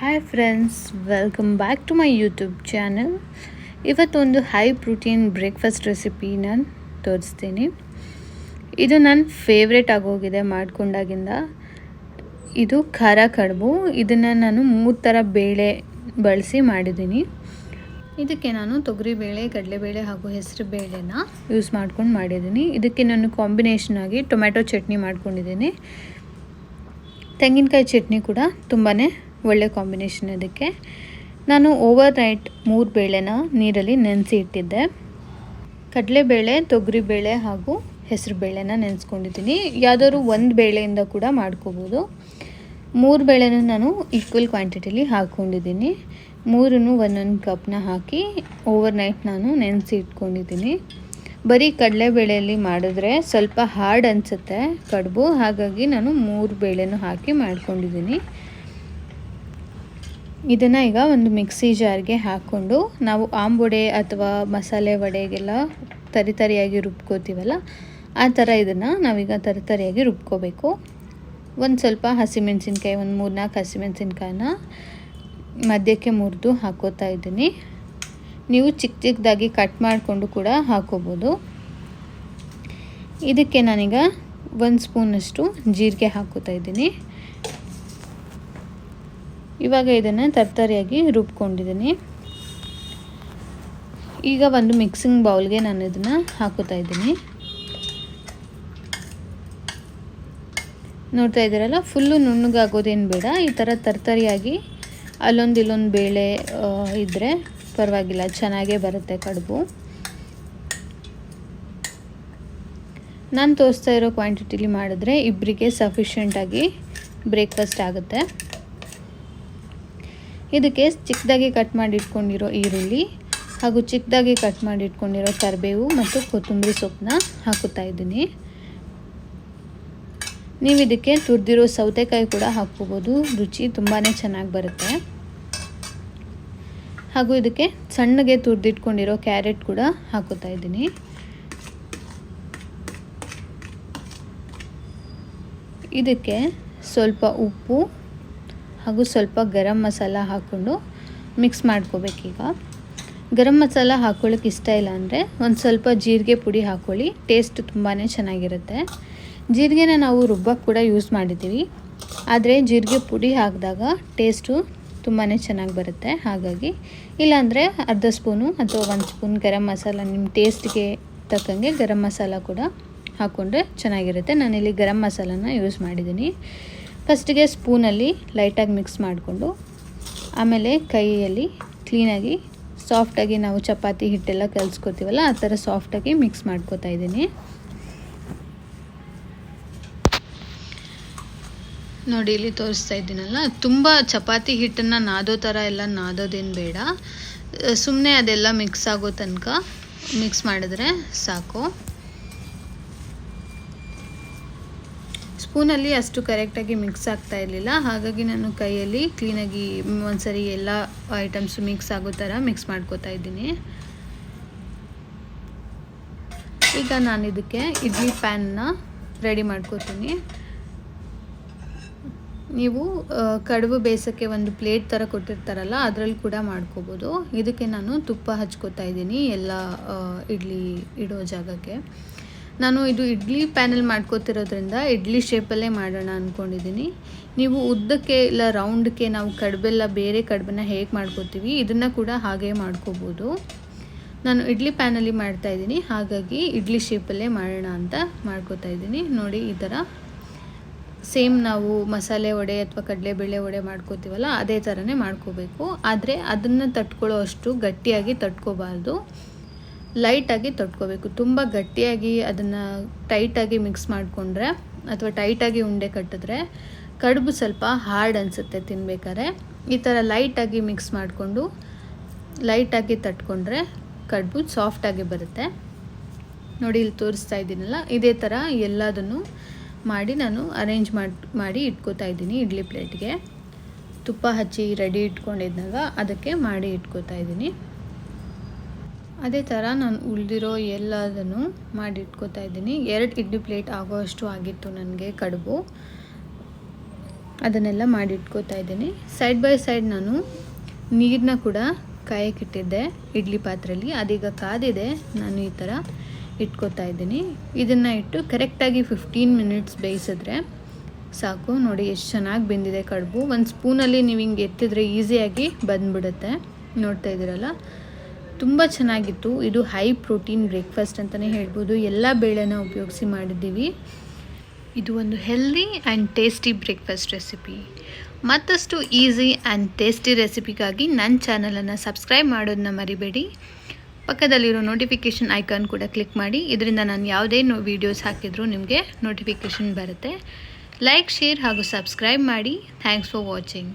Hi friends, welcome back to my YouTube channel. ಇವತ್ತೊಂದು high protein breakfast recipe ನಾನು ತೋರಿಸ್ತೀನಿ. ಇದು ನನ್ನ ಫೇವ್ರೇಟ್ ಆಗೋಗಿದೆ ಮಾಡ್ಕೊಂಡಾಗಿಂದ. ಇದು ಖಾರ ಕಡುಬು. ಇದನ್ನು ನಾನು 3 ಥರ ಬೇಳೆ ಬಳಸಿ ಮಾಡಿದ್ದೀನಿ. ಇದಕ್ಕೆ ನಾನು ತೊಗರಿಬೇಳೆ, ಕಡಲೆಬೇಳೆ ಹಾಗೂ ಹೆಸರು ಬೇಳೆನ ಯೂಸ್ ಮಾಡ್ಕೊಂಡು ಮಾಡಿದ್ದೀನಿ. ಇದಕ್ಕೆ ನಾನು ಕಾಂಬಿನೇಷನ್ ಆಗಿ ಟೊಮ್ಯಾಟೊ ಚಟ್ನಿ ಮಾಡ್ಕೊಂಡಿದ್ದೀನಿ. ತೆಂಗಿನಕಾಯಿ ಚಟ್ನಿ ಕೂಡ ತುಂಬಾ ಒಳ್ಳೆ ಕಾಂಬಿನೇಷನ್. ಇದಕ್ಕೆ ನಾನು ಓವರ್ ನೈಟ್ 3 ಬೇಳೆನ ನೀರಲ್ಲಿ ನೆನೆಸಿ ಇಟ್ಟಿದ್ದೆ. ಕಡಲೆಬೇಳೆ, ತೊಗರಿಬೇಳೆ ಹಾಗೂ ಹೆಸರು ಬೇಳೆನ ನೆನೆಸ್ಕೊಂಡಿದ್ದೀನಿ. ಯಾವುದಾದ್ರು ಒಂದು ಬೇಳೆಯಿಂದ ಕೂಡ ಮಾಡ್ಕೋಬೋದು. 3 ಬೇಳೆನ ನಾನು ಈಕ್ವಲ್ ಕ್ವಾಂಟಿಟಿಲಿ ಹಾಕ್ಕೊಂಡಿದ್ದೀನಿ. 3 ಒಂದೊಂದು ಕಪ್ನ ಹಾಕಿ ಓವರ್ ನೈಟ್ ನಾನು ನೆನೆಸಿ ಇಟ್ಕೊಂಡಿದ್ದೀನಿ. ಬರೀ ಕಡಲೆಬೇಳೆಯಲ್ಲಿ ಮಾಡಿದ್ರೆ ಸ್ವಲ್ಪ ಹಾರ್ಡ್ ಅನಿಸುತ್ತೆ ಕಡುಬು, ಹಾಗಾಗಿ ನಾನು 3 ಬೇಳೆನೂ ಹಾಕಿ ಮಾಡ್ಕೊಂಡಿದ್ದೀನಿ. ಇದನ್ನು ಈಗ ಒಂದು ಮಿಕ್ಸಿ ಜಾರ್ಗೆ ಹಾಕ್ಕೊಂಡು ನಾವು ಆಂಬೊಡೆ ಅಥವಾ ಮಸಾಲೆ ವಡೆಗೆಲ್ಲ ತರಿಯಾಗಿ ರುಬ್ಕೋತೀವಲ್ಲ, ಆ ಥರ ಇದನ್ನು ನಾವೀಗ ತರಿಯಾಗಿ ರುಬ್ಕೋಬೇಕು. ಒಂದು ಸ್ವಲ್ಪ ಹಸಿಮೆಣಸಿನ್ಕಾಯಿ, ಒಂದು 3-4 ಹಸಿಮೆಣಸಿನ್ಕಾಯಿನ ಮಧ್ಯಕ್ಕೆ ಮುರಿದು ಹಾಕೋತಾ ಇದ್ದೀನಿ. ನೀವು ಚಿಕ್ಕದಾಗಿ ಕಟ್ ಮಾಡಿಕೊಂಡು ಕೂಡ ಹಾಕೋಬೋದು. ಇದಕ್ಕೆ ನಾನೀಗ 1 ಸ್ಪೂನಷ್ಟು ಜೀರಿಗೆ ಹಾಕೋತಾ ಇದ್ದೀನಿ. ಇವಾಗ ಇದನ್ನು ತರಿಯಾಗಿ ರುಬ್ಕೊಂಡಿದ್ದೀನಿ. ಈಗ ಒಂದು ಮಿಕ್ಸಿಂಗ್ ಬೌಲ್ಗೆ ನಾನು ಇದನ್ನು ಹಾಕೋತಾ ಇದ್ದೀನಿ. ನೋಡ್ತಾ ಇದ್ದೀರಲ್ಲ, ಫುಲ್ಲು ನುಣ್ಣಗಾಗೋದೇನು ಬೇಡ. ಈ ಥರ ತರಿಯಾಗಿ ಇಲ್ಲೊಂದು ಬೇಳೆ ಇದ್ದರೆ ಪರವಾಗಿಲ್ಲ, ಚೆನ್ನಾಗೇ ಬರುತ್ತೆ ಕಡುಬು. ನಾನು ತೋರಿಸ್ತಾ ಇರೋ ಕ್ವಾಂಟಿಟಿಲಿ ಮಾಡಿದ್ರೆ ಇಬ್ಬರಿಗೆ ಸಫಿಷಿಯೆಂಟಾಗಿ ಬ್ರೇಕ್ಫಾಸ್ಟ್ ಆಗುತ್ತೆ. ಇದಕ್ಕೆ ಚಿಕ್ಕದಾಗಿ ಕಟ್ ಮಾಡಿ ಇಟ್ಕೊಂಡಿರೋ ಈರುಳ್ಳಿ ಹಾಗೂ ಚಿಕ್ಕದಾಗಿ ಕಟ್ ಮಾಡಿ ಇಟ್ಕೊಂಡಿರೋ ಕರಿಬೇವು ಮತ್ತು ಕೊತ್ತಂಬರಿ ಸೊಪ್ಪನ್ನ ಹಾಕುತ್ತಾ ಇದ್ದೀನಿ. ನೀವು ಇದಕ್ಕೆ ತುರಿದಿರೋ ಸೌತೆಕಾಯಿ ಕೂಡ ಹಾಕ್ಕೋಬೋದು, ರುಚಿ ತುಂಬಾ ಚೆನ್ನಾಗಿ ಬರುತ್ತೆ. ಹಾಗೂ ಇದಕ್ಕೆ ಸಣ್ಣಗೆ ತುರಿದಿಟ್ಕೊಂಡಿರೋ ಕ್ಯಾರೆಟ್ ಕೂಡ ಹಾಕುತ್ತಾ ಇದ್ದೀನಿ. ಇದಕ್ಕೆ ಸ್ವಲ್ಪ ಉಪ್ಪು ಹಾಗೂ ಸ್ವಲ್ಪ ಗರಂ ಮಸಾಲ ಹಾಕ್ಕೊಂಡು ಮಿಕ್ಸ್ ಮಾಡ್ಕೋಬೇಕೀಗ. ಗರಂ ಮಸಾಲ ಹಾಕ್ಕೊಳ್ಳೋಕೆ ಇಷ್ಟ ಇಲ್ಲ ಅಂದರೆ ಒಂದು ಸ್ವಲ್ಪ ಜೀರಿಗೆ ಪುಡಿ ಹಾಕ್ಕೊಳ್ಳಿ, ಟೇಸ್ಟ್ ತುಂಬಾ ಚೆನ್ನಾಗಿರುತ್ತೆ. ಜೀರಿಗೆನ ನಾವು ರುಬ್ಬಕ್ಕೆ ಕೂಡ ಯೂಸ್ ಮಾಡಿದ್ದೀವಿ, ಆದರೆ ಜೀರಿಗೆ ಪುಡಿ ಹಾಕಿದಾಗ ಟೇಸ್ಟು ತುಂಬಾ ಚೆನ್ನಾಗಿ ಬರುತ್ತೆ. ಹಾಗಾಗಿ ಇಲ್ಲಾಂದರೆ ಅರ್ಧ ಸ್ಪೂನು ಅಥವಾ 1 ಸ್ಪೂನ್ ಗರಂ ಮಸಾಲ ನಿಮ್ಮ ಟೇಸ್ಟ್ಗೆ ತಕ್ಕಂಗೆ ಗರಂ ಮಸಾಲ ಕೂಡ ಹಾಕ್ಕೊಂಡ್ರೆ ಚೆನ್ನಾಗಿರುತ್ತೆ. ನಾನಿಲ್ಲಿ ಗರಂ ಮಸಾಲನ ಯೂಸ್ ಮಾಡಿದ್ದೀನಿ. ಫಸ್ಟಿಗೆ ಸ್ಪೂನಲ್ಲಿ ಲೈಟಾಗಿ ಮಿಕ್ಸ್ ಮಾಡಿಕೊಂಡು ಆಮೇಲೆ ಕೈಯಲ್ಲಿ ಕ್ಲೀನಾಗಿ ಸಾಫ್ಟಾಗಿ ನಾವು ಚಪಾತಿ ಹಿಟ್ಟೆಲ್ಲ ಕಲಿಸ್ಕೊತೀವಲ್ಲ, ಆ ಥರ ಸಾಫ್ಟಾಗಿ ಮಿಕ್ಸ್ ಮಾಡ್ಕೋತಾ ಇದ್ದೀನಿ. ನೋಡಿ, ಇಲ್ಲಿ ತೋರಿಸ್ತಾ ಇದ್ದೀನಲ್ಲ, ತುಂಬ ಚಪಾತಿ ಹಿಟ್ಟನ್ನು ನಾದೋ ಥರ ಎಲ್ಲ ನಾದೋದೇನು ಬೇಡ. ಸುಮ್ಮನೆ ಅದೆಲ್ಲ ಮಿಕ್ಸ್ ಆಗೋ ತನಕ ಮಿಕ್ಸ್ ಮಾಡಿದ್ರೆ ಸಾಕು. ಸ್ಪೂನಲ್ಲಿ ಅಷ್ಟು ಕರೆಕ್ಟಾಗಿ ಮಿಕ್ಸ್ ಆಗ್ತಾ ಇರಲಿಲ್ಲ, ಹಾಗಾಗಿ ನಾನು ಕೈಯಲ್ಲಿ ಕ್ಲೀನಾಗಿ ಒಂದ್ಸರಿ ಎಲ್ಲ ಐಟಮ್ಸ್ ಮಿಕ್ಸ್ ಆಗೋ ಥರ ಮಿಕ್ಸ್ ಮಾಡ್ಕೋತಾ ಇದ್ದೀನಿ. ಈಗ ನಾನು ಇದಕ್ಕೆ ಇಡ್ಲಿ ಪ್ಯಾನ್ನ ರೆಡಿ ಮಾಡ್ಕೋತೀನಿ. ನೀವು ಕಡುಬು ಬೇಯಿಸೋಕ್ಕೆ ಒಂದು ಪ್ಲೇಟ್ ಥರ ಕೊಟ್ಟಿರ್ತಾರಲ್ಲ, ಅದರಲ್ಲಿ ಕೂಡ ಮಾಡ್ಕೋಬೋದು. ಇದಕ್ಕೆ ನಾನು ತುಪ್ಪ ಹಚ್ಕೋತಾ ಇದ್ದೀನಿ ಎಲ್ಲ ಇಡ್ಲಿ ಇಡೋ ಜಾಗಕ್ಕೆ. ನಾನು ಇದು ಇಡ್ಲಿ ಪ್ಯಾನಲ್ಲಿ ಮಾಡ್ಕೋತಿರೋದ್ರಿಂದ ಇಡ್ಲಿ ಶೇಪಲ್ಲೇ ಮಾಡೋಣ ಅಂದ್ಕೊಂಡಿದ್ದೀನಿ. ನೀವು ಉದ್ದಕ್ಕೆ ಇಲ್ಲ ರೌಂಡಕ್ಕೆ ನಾವು ಕಡುಬೆಲ್ಲ ಬೇರೆ ಕಡುಬನ್ನ ಹೇಗೆ ಮಾಡ್ಕೋತೀವಿ, ಇದನ್ನು ಕೂಡ ಹಾಗೆ ಮಾಡ್ಕೋಬೋದು. ನಾನು ಇಡ್ಲಿ ಪ್ಯಾನಲ್ಲಿ ಮಾಡ್ತಾಯಿದ್ದೀನಿ, ಹಾಗಾಗಿ ಇಡ್ಲಿ ಶೇಪಲ್ಲೇ ಮಾಡೋಣ ಅಂತ ಮಾಡ್ಕೋತಾ ಇದ್ದೀನಿ. ನೋಡಿ, ಈ ಥರ ಸೇಮ್ ನಾವು ಮಸಾಲೆ ವಡೆ ಅಥವಾ ಕಡಲೆಬೇಳೆ ವಡೆ ಮಾಡ್ಕೋತೀವಲ್ಲ, ಅದೇ ಥರನೇ ಮಾಡ್ಕೋಬೇಕು. ಆದರೆ ಅದನ್ನು ತಟ್ಕೊಳ್ಳೋ ಅಷ್ಟು ಗಟ್ಟಿಯಾಗಿ ತಟ್ಕೋಬಾರ್ದು, ಲೈಟಾಗಿ ತಟ್ಕೋಬೇಕು. ತುಂಬ ಗಟ್ಟಿಯಾಗಿ ಅದನ್ನು ಟೈಟಾಗಿ ಮಿಕ್ಸ್ ಮಾಡಿಕೊಂಡ್ರೆ ಅಥವಾ ಟೈಟಾಗಿ ಉಂಡೆ ಕಟ್ಟಿದ್ರೆ ಕಡುಬು ಸ್ವಲ್ಪ ಹಾರ್ಡ್ ಅನಿಸುತ್ತೆ ತಿನ್ನಬೇಕಾದ್ರೆ. ಈ ಥರ ಲೈಟಾಗಿ ಮಿಕ್ಸ್ ಮಾಡಿಕೊಂಡು ಲೈಟಾಗಿ ತಟ್ಕೊಂಡ್ರೆ ಕಡುಬು ಸಾಫ್ಟಾಗಿ ಬರುತ್ತೆ. ನೋಡಿ, ಇಲ್ಲಿ ತೋರಿಸ್ತಾ ಇದ್ದೀನಲ್ಲ, ಇದೇ ಥರ ಎಲ್ಲದನ್ನು ಮಾಡಿ ನಾನು ಅರೇಂಜ್ ಮಾಡಿ ಇಟ್ಕೋತಾ ಇದ್ದೀನಿ. ಇಡ್ಲಿ ಪ್ಲೇಟ್ಗೆ ತುಪ್ಪ ಹಚ್ಚಿ ರೆಡಿ ಇಟ್ಕೊಂಡಿದ್ದಾಗ ಅದಕ್ಕೆ ಮಾಡಿ ಇಟ್ಕೋತಾ ಇದ್ದೀನಿ. ಅದೇ ಥರ ನಾನು ಉಳಿದಿರೋ ಎಲ್ಲದನ್ನು ಮಾಡಿ ಇಟ್ಕೋತಾ ಇದ್ದೀನಿ. 2 ಇಡ್ಲಿ ಪ್ಲೇಟ್ ಆಗೋ ಅಷ್ಟು ಆಗಿತ್ತು ನನಗೆ ಕಡುಬು. ಅದನ್ನೆಲ್ಲ ಮಾಡಿಟ್ಕೋತಾ ಇದ್ದೀನಿ. ಸೈಡ್ ಬೈ ಸೈಡ್ ನಾನು ನೀರನ್ನ ಕೂಡ ಕಾಯಕ್ಕಿಟ್ಟಿದ್ದೆ ಇಡ್ಲಿ ಪಾತ್ರೆಯಲ್ಲಿ. ಅದೀಗ ಕಾದಿದೆ. ನಾನು ಈ ಥರ ಇಟ್ಕೋತಾ ಇದ್ದೀನಿ. ಇದನ್ನು ಇಟ್ಟು ಕರೆಕ್ಟಾಗಿ 15 ಮಿನಿಟ್ಸ್ ಬೇಯಿಸಿದ್ರೆ ಸಾಕು. ನೋಡಿ ಎಷ್ಟು ಚೆನ್ನಾಗಿ ಬೆಂದಿದೆ ಕಡುಬು. ಒಂದು ಸ್ಪೂನಲ್ಲಿ ನೀವು ಹಿಂಗೆ ಎತ್ತಿದ್ರೆ ಈಸಿಯಾಗಿ ಬಂದ್ಬಿಡುತ್ತೆ. ನೋಡ್ತಾ ಇದ್ದೀರಲ್ಲ, ತುಂಬ ಚೆನ್ನಾಗಿತ್ತು. ಇದು ಹೈ ಪ್ರೋಟೀನ್ ಬ್ರೇಕ್ಫಾಸ್ಟ್ ಅಂತಲೇ ಹೇಳ್ಬೋದು. ಎಲ್ಲ ಬೇಳೆನ ಉಪಯೋಗಿಸಿ ಮಾಡಿದ್ದೀವಿ. ಇದು ಒಂದು healthy and tasty breakfast recipe. ಮತ್ತಷ್ಟು ಈಸಿ ಆ್ಯಂಡ್ ಟೇಸ್ಟಿ ರೆಸಿಪಿಗಾಗಿ ನನ್ನ ಚಾನಲನ್ನು ಸಬ್ಸ್ಕ್ರೈಬ್ ಮಾಡೋದನ್ನ ಮರಿಬೇಡಿ. ಪಕ್ಕದಲ್ಲಿರೋ ನೋಟಿಫಿಕೇಷನ್ ಐಕಾನ್ ಕೂಡ ಕ್ಲಿಕ್ ಮಾಡಿ. ಇದರಿಂದ ನಾನು ಯಾವುದೇ ವೀಡಿಯೋಸ್ ಹಾಕಿದರೂ ನಿಮಗೆ ನೋಟಿಫಿಕೇಷನ್ ಬರುತ್ತೆ. ಲೈಕ್, ಶೇರ್ ಹಾಗೂ ಸಬ್ಸ್ಕ್ರೈಬ್ ಮಾಡಿ. Thanks for watching.